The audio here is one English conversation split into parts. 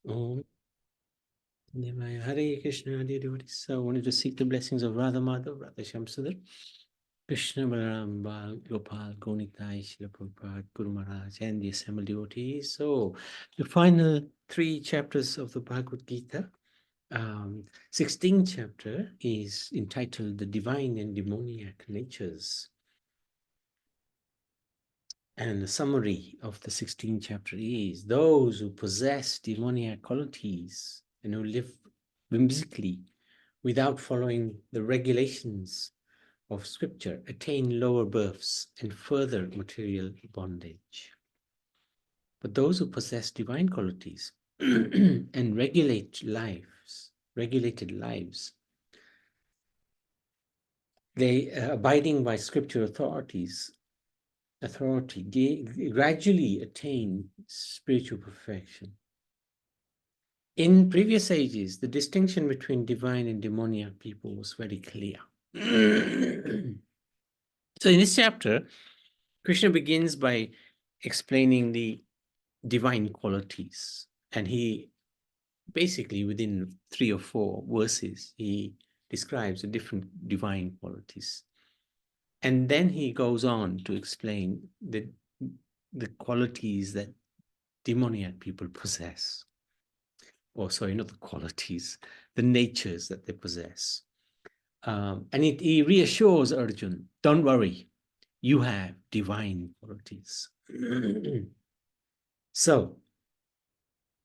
Om Nimaya Hare Krishna, dear devotees. So I wanted to seek the blessings of Radha Madhav, Radha Shamsudar, Krishna Balaram, Bal, Gopal, Gonitai, Srila Prabhupada, Guru Maharaj, and the assembled devotees. So the final 3 chapters of the Bhagavad Gita, 16th chapter is entitled The Divine and Demoniac Natures. And the summary of the 16th chapter is, those who possess demoniac qualities and who live whimsically without following the regulations of scripture attain lower births and further material bondage. But those who possess divine qualities and regulated lives, they abiding by scripture authority gradually attain spiritual perfection. In previous ages, the distinction between divine and demoniac people was very clear. So in this chapter, Krishna begins by explaining the divine qualities, and he basically, within 3 or 4 verses, he describes the different divine qualities. And then he goes on to explain the qualities that demoniac people possess. Or sorry, not the qualities, the natures that they possess. And he reassures Arjun, don't worry, you have divine qualities. So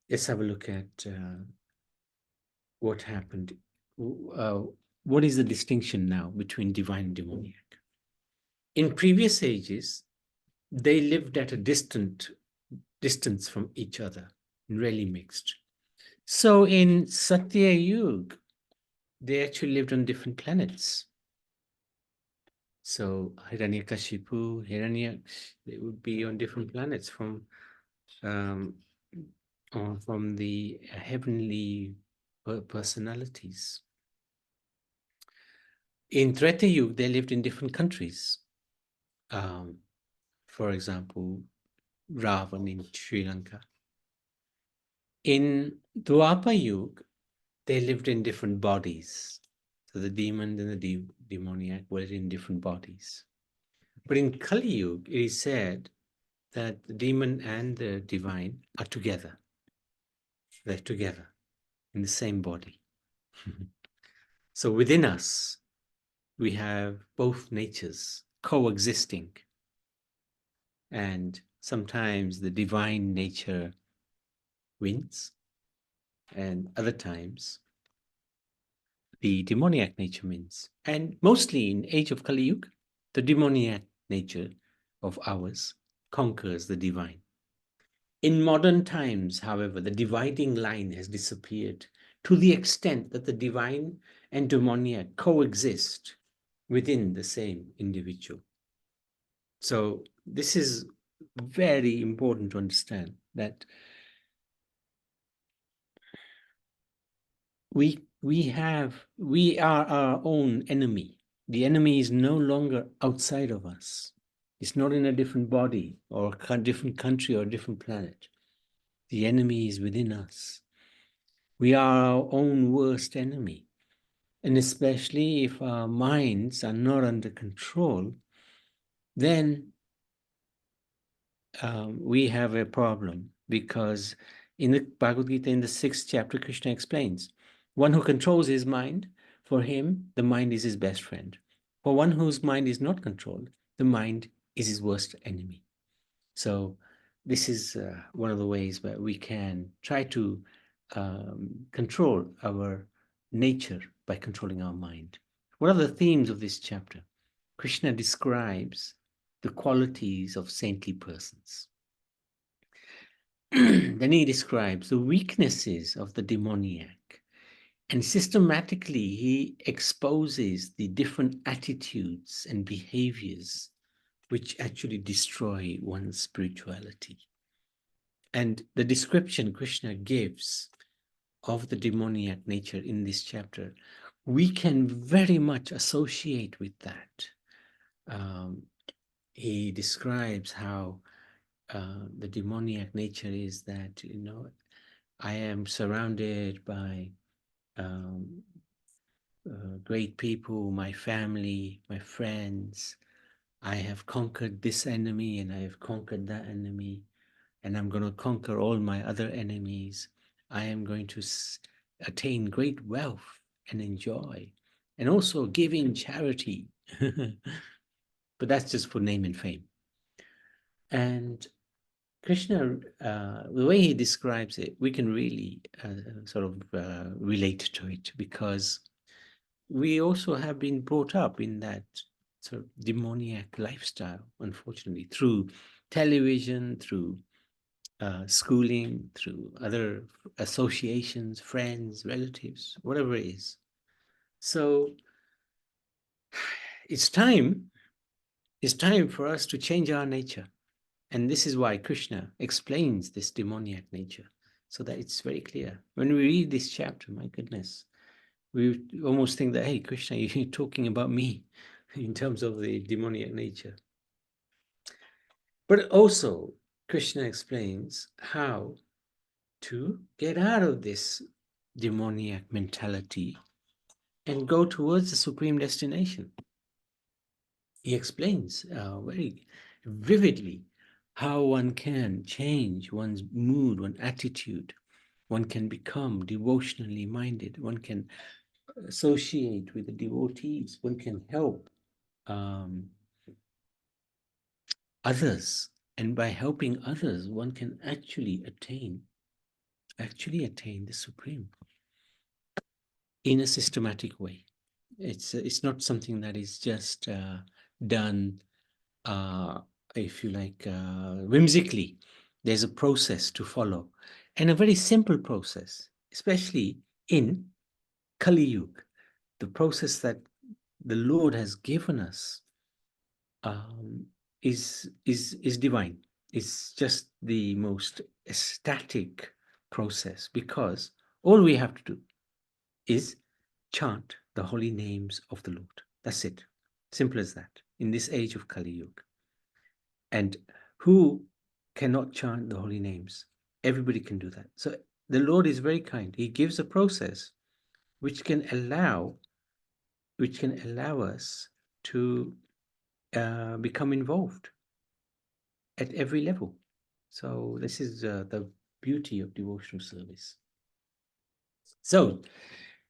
let's have a look at what happened. What is the distinction now between divine and demoniac? In previous ages, they lived at a distance from each other, really mixed. So in Satya Yuga, they actually lived on different planets. So Hiranyakashipu, Hiranyaksh, they would be on different planets from the heavenly personalities. In Treta Yuga, they lived in different countries. For example, Ravan in Sri Lanka. In Dwapara Yuga, they lived in different bodies. So the demon and the demoniac were in different bodies. But in Kali Yuga, it is said that the demon and the divine are together. They're together in the same body. So within us, we have both natures coexisting. And sometimes the divine nature wins, and other times the demoniac nature wins. And mostly in age of Kali Yuga, the demoniac nature of ours conquers the divine. In modern times, however, the dividing line has disappeared to the extent that the divine and demoniac coexist within the same individual. So this is very important to understand, that we are our own enemy. The enemy is no longer outside of us. It's not in a different body or a different country or a different planet. The enemy is within us. We are our own worst enemy. And especially if our minds are not under control, then we have a problem, because in the Bhagavad Gita, in the 6th chapter, Krishna explains, one who controls his mind, for him, the mind is his best friend. For one whose mind is not controlled, the mind is his worst enemy. So this is one of the ways where we can try to control our nature by controlling our mind. What are the themes of this chapter? Krishna describes the qualities of saintly persons. Then he describes the weaknesses of the demoniac, and systematically he exposes the different attitudes and behaviors which actually destroy one's spirituality. And the description Krishna gives of the demoniac nature in this chapter, we can very much associate with that. He describes how the demoniac nature is that, I am surrounded by um, great people, my family, my friends. I have conquered this enemy and I have conquered that enemy, and I'm going to conquer all my other enemies. I am going to attain great wealth and enjoy, and also give in charity. But that's just for name and fame. And Krishna, the way he describes it, we can really sort of relate to it, because we also have been brought up in that sort of demoniac lifestyle, unfortunately, through television, through schooling, through other associations, friends, relatives, whatever it is. So it's time, for us to change our nature. And this is why Krishna explains this demoniac nature, so that it's very clear. When we read this chapter, my goodness, we almost think that, hey, Krishna, you're talking about me in terms of the demoniac nature. But also, Krishna explains how to get out of this demoniac mentality and go towards the supreme destination. He explains very vividly how one can change one's mood, one's attitude. One can become devotionally minded. One can associate with the devotees. One can help others. And by helping others, one can actually attain the supreme in a systematic way. It's not something that is just done, if you like, whimsically. There's a process to follow, and a very simple process, especially in Kali Yuga, the process that the Lord has given us is divine. It's just the most ecstatic process, because all we have to do is chant the holy names of the Lord. That's it. Simple as that. In this age of Kali Yuga. And who cannot chant the holy names? Everybody can do that. So the Lord is very kind. He gives a process which can allow us to become involved at every level. So this is the beauty of devotional service. So,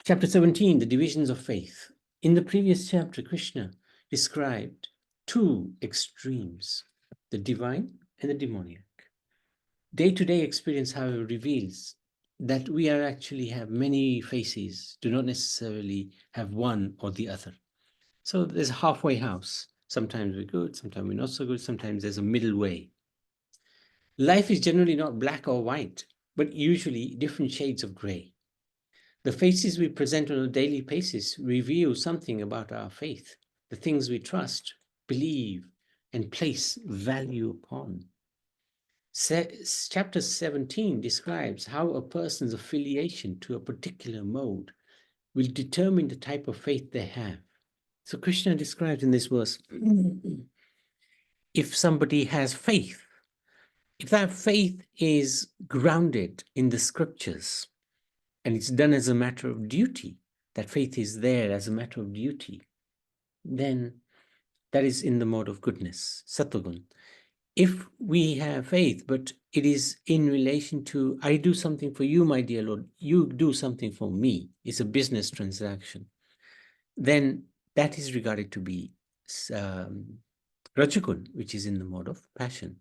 chapter 17, the divisions of faith. In the previous chapter, Krishna described two extremes, the divine and the demoniac. Day-to-day experience, however, reveals that we are actually have many faces, do not necessarily have one or the other. So there's a halfway house. Sometimes we're good, sometimes we're not so good, sometimes there's a middle way. Life is generally not black or white, but usually different shades of gray. The faces we present on a daily basis reveal something about our faith, the things we trust, believe, and place value upon. Chapter 17 describes how a person's affiliation to a particular mode will determine the type of faith they have. So Krishna describes in this verse, if somebody has faith, if that faith is grounded in the scriptures and it's done as a matter of duty, that faith is there as a matter of duty, then that is in the mode of goodness, Sattvagun. If we have faith, but it is in relation to, I do something for you, my dear Lord, you do something for me, it's a business transaction, then that is regarded to be Rajagun, which is in the mode of passion.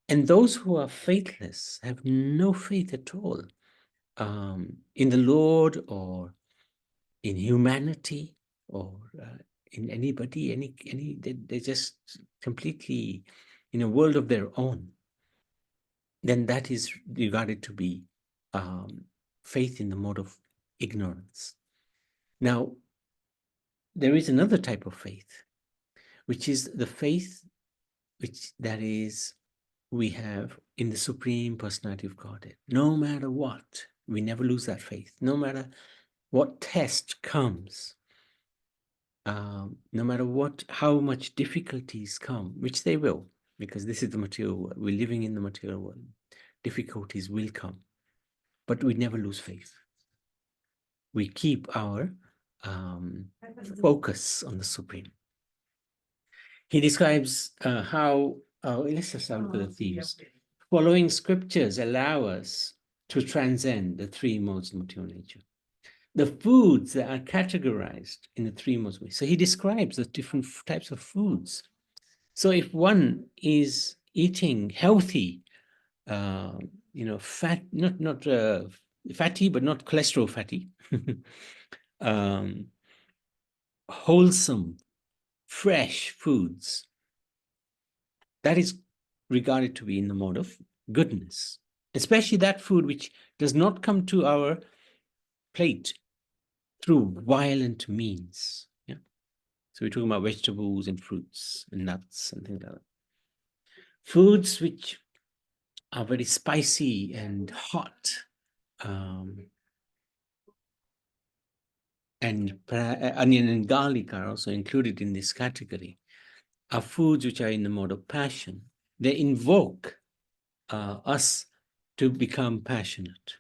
And those who are faithless have no faith at all in the Lord or in humanity or in anybody, they're just completely in a world of their own. Then that is regarded to be faith in the mode of ignorance. Now, there is another type of faith, which is the faith that is we have in the Supreme Personality of Godhead. No matter what, we never lose that faith. No matter what test comes, no matter how much difficulties come, which they will, because this is the material world. We're living in the material world. Difficulties will come. but we never lose faith. We keep our focus on the Supreme. He describes how, let's just have a look at the themes. Following scriptures allow us to transcend the three modes of material nature. The foods that are categorized in the three modes. So he describes the different types of foods. So if one is eating healthy, fat, not fatty, but not cholesterol fatty, wholesome, fresh foods, that is regarded to be in the mode of goodness, especially that food which does not come to our plate through violent means. Yeah. So we're talking about vegetables and fruits and nuts and things like that. Foods which are very spicy and hot, and onion and garlic are also included in this category, are foods which are in the mode of passion. They invoke us to become passionate.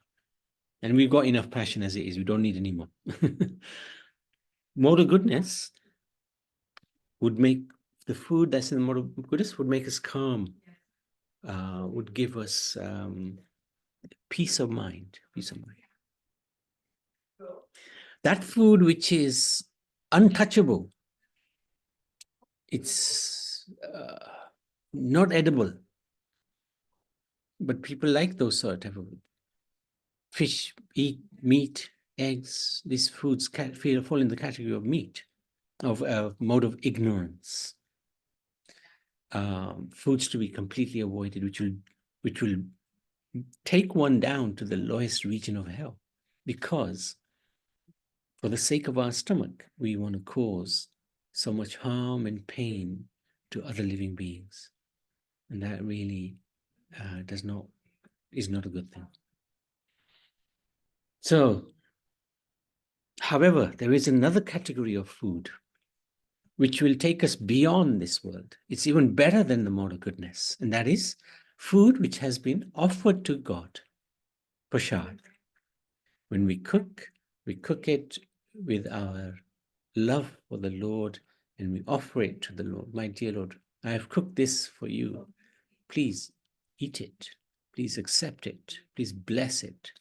And we've got enough passion as it is. We don't need any more. Mode of goodness would make the food that's in the mode of goodness would make us calm, would give us peace of mind. That food which is untouchable, it's not edible, but people like those sort of fish, eat meat, eggs. These foods fall in the category of meat, of mode of ignorance. Foods to be completely avoided, which will take one down to the lowest region of hell, because for the sake of our stomach, we want to cause so much harm and pain to other living beings. And that really is not a good thing. So, however, there is another category of food which will take us beyond this world. It's even better than the mode of goodness, and that is food which has been offered to God, prasad. When we cook it with our love for the Lord, and we offer it to the Lord. My dear Lord, I have cooked this for you. Please eat it. Please accept it. Please bless it.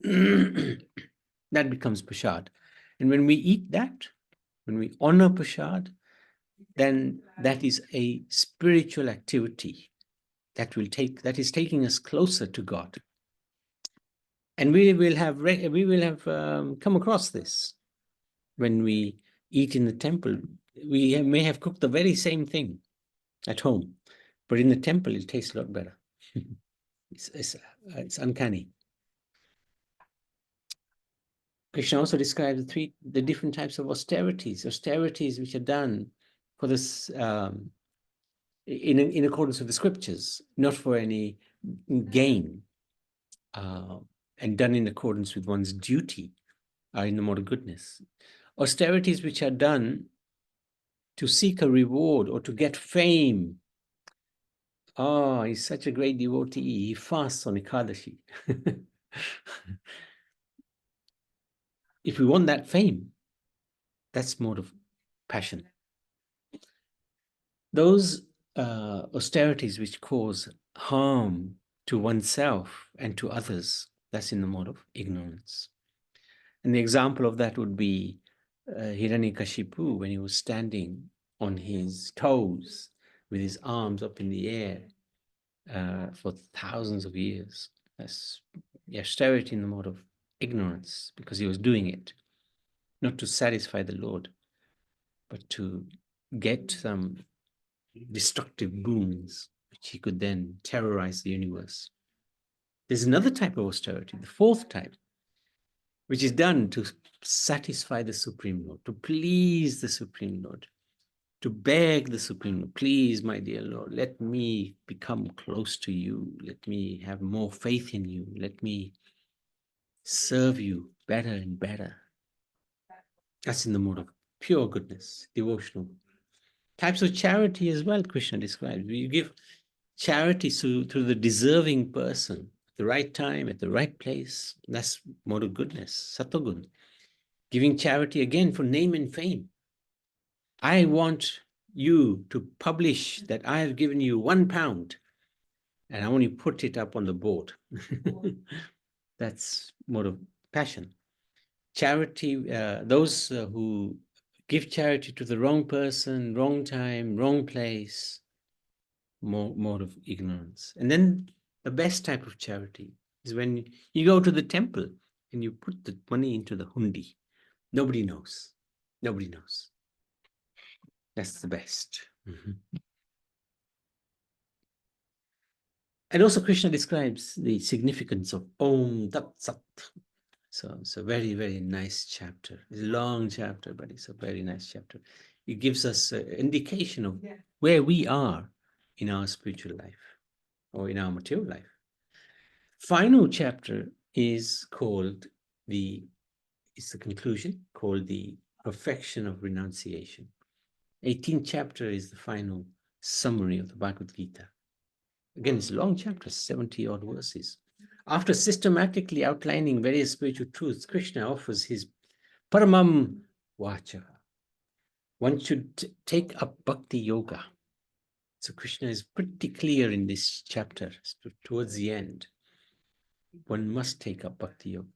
That becomes prasad. And when we eat that, when we honor prasad, then that is a spiritual activity that is taking us closer to God. And we will have come across this when we eat in the temple. We may have cooked the very same thing at home, but in the temple it tastes a lot better. It's uncanny. Krishna also describes the different types of austerities which are done for this in accordance with the scriptures, not for any gain, and done in accordance with one's duty, are in the mode of goodness. Austerities which are done to seek a reward or to get fame. Oh, he's such a great devotee. He fasts on Ekadashi. If we want that fame, that's mode of passion. Those austerities which cause harm to oneself and to others, that's in the mode of ignorance. And the example of that would be Hiranyakashipu, when he was standing on his toes with his arms up in the air for thousands of years. That's austerity in the mode of ignorance, because he was doing it not to satisfy the Lord, but to get some destructive boons, which he could then terrorize the universe. There's another type of austerity, the fourth type, which is done to satisfy the Supreme Lord, to please the Supreme Lord, to beg the Supreme Lord, please, my dear Lord, let me become close to you. Let me have more faith in you. Let me serve you better and better. That's in the mode of pure goodness, devotional. Types of charity as well, Krishna describes. You give charity to the deserving person, the right time, at the right place. That's mode of goodness, Satogun. Giving charity again for name and fame. I want you to publish that I have given you £1 and I want you to put it up on the board. That's mode of passion. Charity, those who give charity to the wrong person, wrong time, wrong place, mode of ignorance. And then the best type of charity is when you go to the temple and you put the money into the hundi. Nobody knows. Nobody knows. That's the best. And also Krishna describes the significance of Om Tat Sat. So it's a very, very nice chapter. It's a long chapter, but it's a very nice chapter. It gives us an indication of where we are in our spiritual life or in our material life. Final chapter is called it's the conclusion, called the perfection of renunciation. 18th chapter is the final summary of the Bhagavad Gita. Again, it's a long chapter, 70 odd verses. After systematically outlining various spiritual truths, Krishna offers his Paramam Vacha. One should take up Bhakti Yoga. So Krishna is pretty clear in this chapter, towards the end. One must take up Bhakti Yoga.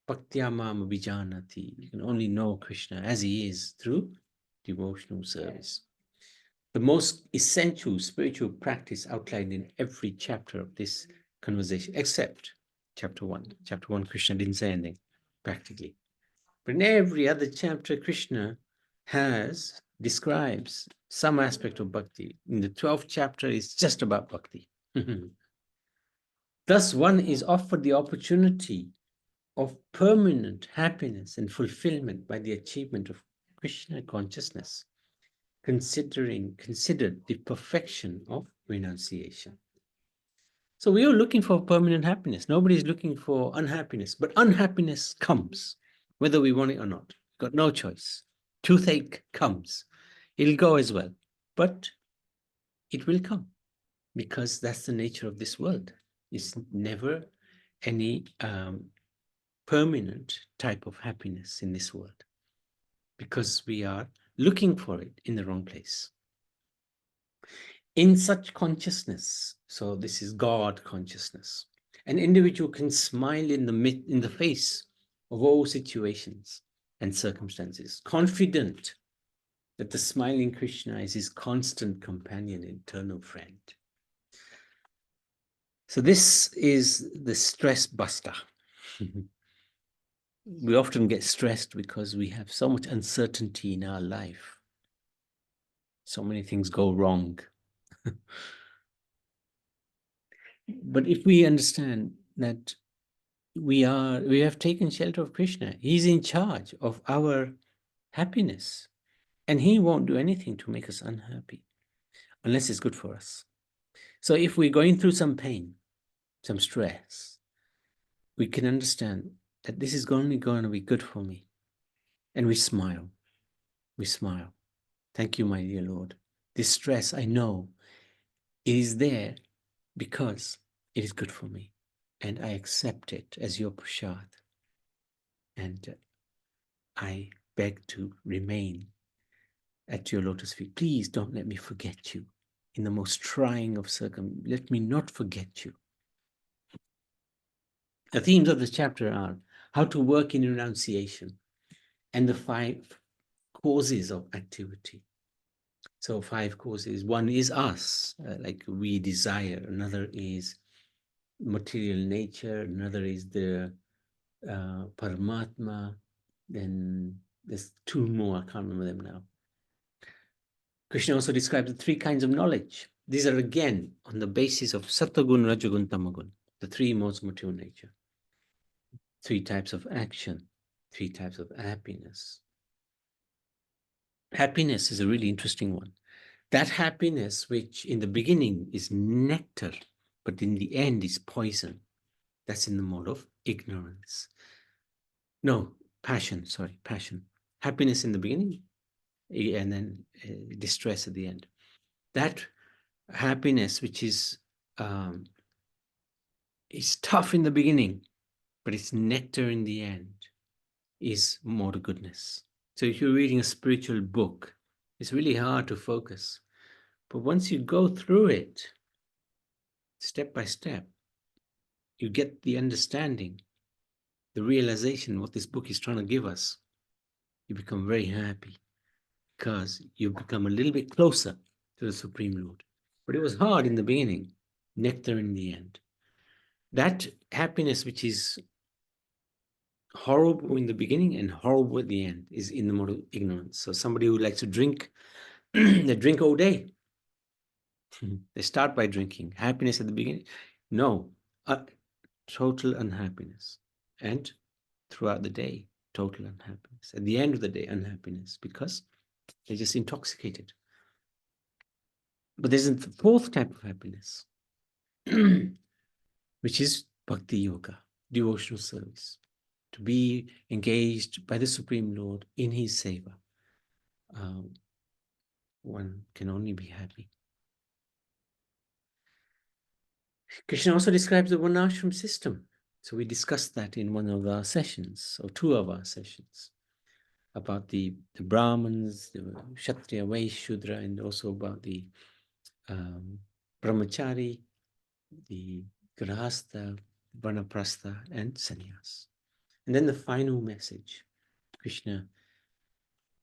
Bhaktyamam Vijanati. You can only know Krishna as he is through devotional service. The most essential spiritual practice outlined in every chapter of this conversation, except chapter 1. Chapter 1, Krishna didn't say anything, practically. But in every other chapter, Krishna describes some aspect of bhakti. In the 12th chapter, it's just about bhakti. Thus, one is offered the opportunity of permanent happiness and fulfillment by the achievement of Krishna consciousness, considered the perfection of renunciation. So we are looking for permanent happiness. Nobody is looking for unhappiness, but unhappiness comes, whether we want it or not. We've got no choice. Toothache comes. It'll go as well, but it will come because that's the nature of this world. It's never any permanent type of happiness in this world because we are looking for it in the wrong place. In such consciousness, so this is God consciousness, an individual can smile in the face of all situations and circumstances, confident that the smiling Krishna is his constant companion, eternal friend. So this is the stress buster. We often get stressed because we have so much uncertainty in our life. So many things go wrong. But if we understand that we have taken shelter of Krishna, he's in charge of our happiness, and he won't do anything to make us unhappy unless it's good for us. So if we're going through some pain, some stress, we can understand that this is only going to be good for me. And we smile. We smile. Thank you, my dear Lord. This stress, I know, it is there because it is good for me. And I accept it as your prasad. And I beg to remain at your lotus feet. Please don't let me forget you in the most trying of circumstances. Let me not forget you. The themes of this chapter are how to work in renunciation and the 5 causes of activity. So 5 causes. One is us, like we desire. Another is material nature. Another is the Paramatma. Then there's 2 more, I can't remember them now. Krishna also describes the 3 kinds of knowledge. These are again on the basis of Sattvagun, Rajagun, Tamagun, the 3 modes of material nature. 3 types of action, 3 types of happiness. Happiness is a really interesting one. That happiness, which in the beginning is nectar, but in the end is poison, that's in the mode of ignorance. No, passion, sorry, passion. Happiness in the beginning, and then distress at the end. That happiness, which is It's tough in the beginning, but it's nectar in the end, is more to goodness. So if you're reading a spiritual book, it's really hard to focus. But once you go through it, step by step, you get the understanding, the realization what this book is trying to give us. You become very happy because you become a little bit closer to the Supreme Lord. But it was hard in the beginning, nectar in the end. That happiness which is horrible in the beginning and horrible at the end is in the mode of ignorance. So somebody who likes to drink, they drink all day. They start by drinking. Happiness at the beginning? No, total unhappiness. And throughout the day, total unhappiness. At the end of the day, unhappiness because they're just intoxicated. But there's a fourth type of happiness, which is bhakti yoga, devotional service, to be engaged by the Supreme Lord in his seva. One can only be happy. Krishna also describes the one ashram system. So we discussed that in one of our sessions, or two of our sessions, about the Brahmins, the Kshatriya, Vaishya, Shudra, and also about the Brahmachari, the Grahastha, Vanaprastha, and Sannyas. And then the final message, Krishna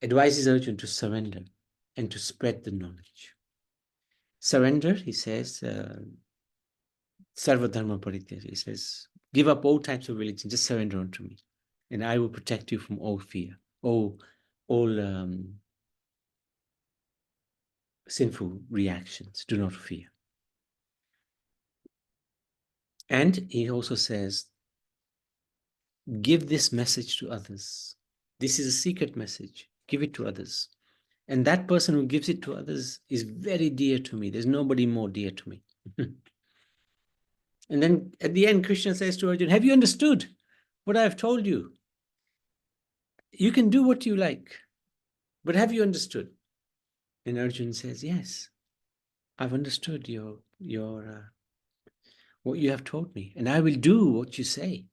advises Arjuna to surrender and to spread the knowledge. Surrender, he says, Sarva Dharma Parityaja, he says, give up all types of religion, just surrender unto me, and I will protect you from all fear, all sinful reactions. Do not fear. And he also says, give this message to others. This is a secret message. Give it to others. And that person who gives it to others is very dear to me. There's nobody more dear to me. And then at the end, Krishna says to Arjuna, have you understood what I've told you? You can do what you like, but have you understood? And Arjuna says, yes, I've understood what you have told me, and I will do what you say.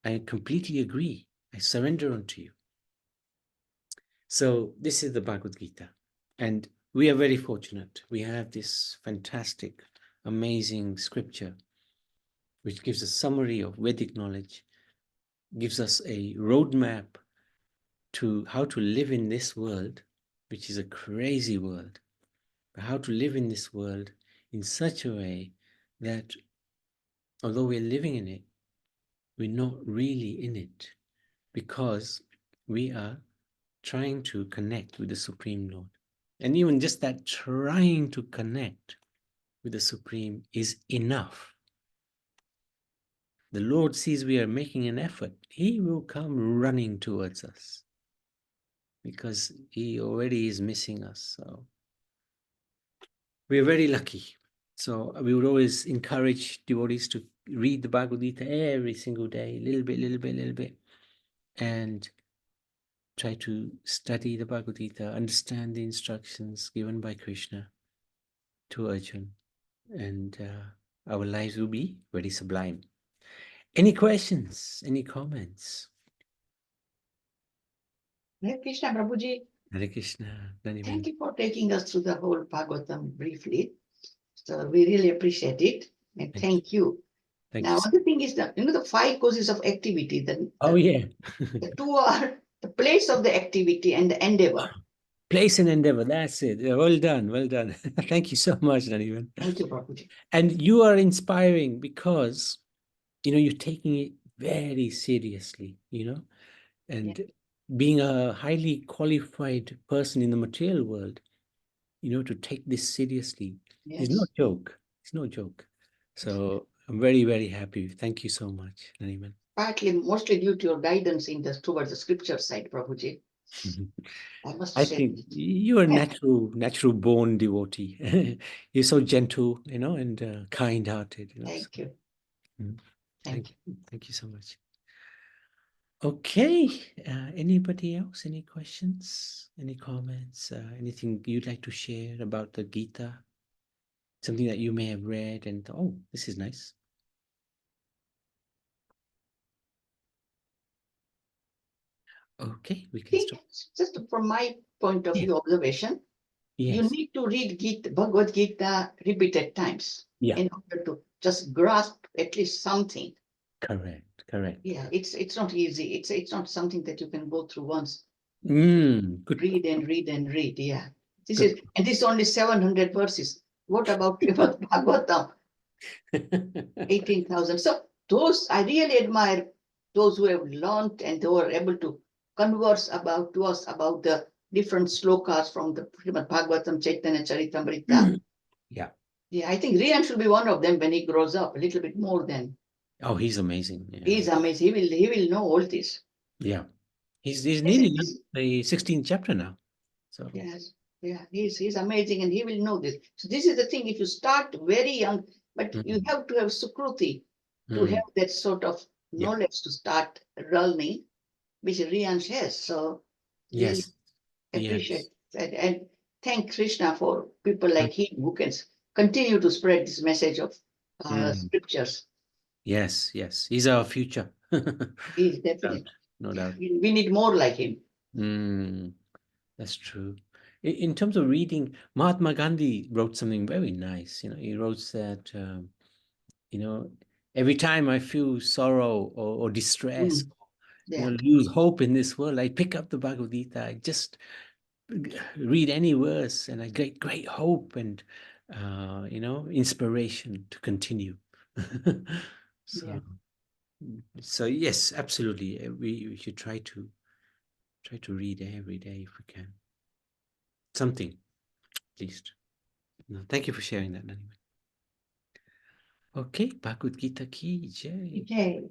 I completely agree. I surrender unto you. So this is the Bhagavad Gita. And we are very fortunate. We have this fantastic, amazing scripture, which gives a summary of Vedic knowledge, gives us a roadmap to how to live in this world, which is a crazy world, but how to live in this world in such a way that although we're living in it, we're not really in it because we are trying to connect with the Supreme Lord. And even just that trying to connect with the Supreme is enough. The Lord sees we are making an effort. He will come running towards us because he already is missing us. So we are very lucky. So we would always encourage devotees to read the Bhagavad Gita every single day, little bit, and try to study the Bhagavad Gita, understand the instructions given by Krishna to Arjuna, and our lives will be very sublime. Any questions? Any comments? Hare Krishna, Prabhuji. Hare Krishna. Thank you for taking us through the whole Bhagavatam briefly. So we really appreciate it. And thank you. Now, other thing is that, the 5 causes of activity. The 2 are the place of the activity and the endeavor. Place and endeavor, that's it. Well done, well done. Thank you so much, Nanivan. Thank you, Prabhuji. And you are inspiring because, you're taking it very seriously, and being a highly qualified person in the material world, to take this seriously is no joke. It's no joke. So I'm very, very happy. Thank you so much, Naniman. Partly, mostly due to your guidance towards the scripture side, Prabhuji. I think you're a natural born devotee. You're so gentle, and kind-hearted. Thank you. Thank you. Thank you so much. Okay. Anybody else? Any questions? Any comments? Anything you'd like to share about the Gita? Something that you may have read and, oh, this is nice. Okay, we can stop. Just from my point of view, observation, you Yes. need to read Bhagavad Gita repeated times in order to just grasp at least something. Correct. Correct. Yeah, it's not easy. It's not something that you can go through once. Good. Read and read and read. Yeah. This Good. is only 700 verses. What about Bhagavatam? 18,000. So those, I really admire those who have learned and who are able to converse to us about the different slokas from the Srimad Bhagavatam, Chaitanya Charitamrita. Yeah. Yeah, I think Rian should be one of them when he grows up, a little bit more than. Oh, he's amazing. Yeah. He's amazing. He will know all this. Yeah. He's nearly done the 16th chapter now. So yes, yeah, he's amazing and he will know this. So this is the thing. If you start very young, but you have to have sukruti to have that sort of knowledge to start learning, which Rian has. So really appreciate that and thank Krishna for people like him who can continue to spread this message of scriptures. Yes, he's our future. He's definitely. No doubt. We need more like him. That's true. In terms of reading, Mahatma Gandhi wrote something very nice. He wrote that, every time I feel sorrow or distress, lose hope in this world, I pick up the Bhagavad Gita. I just read any verse and I get great hope and, inspiration to continue. So yes, absolutely. We should try to read every day if we can. Something, at least. No, thank you for sharing that anyway. Okay, Bhagavad Gita ki jai. Okay.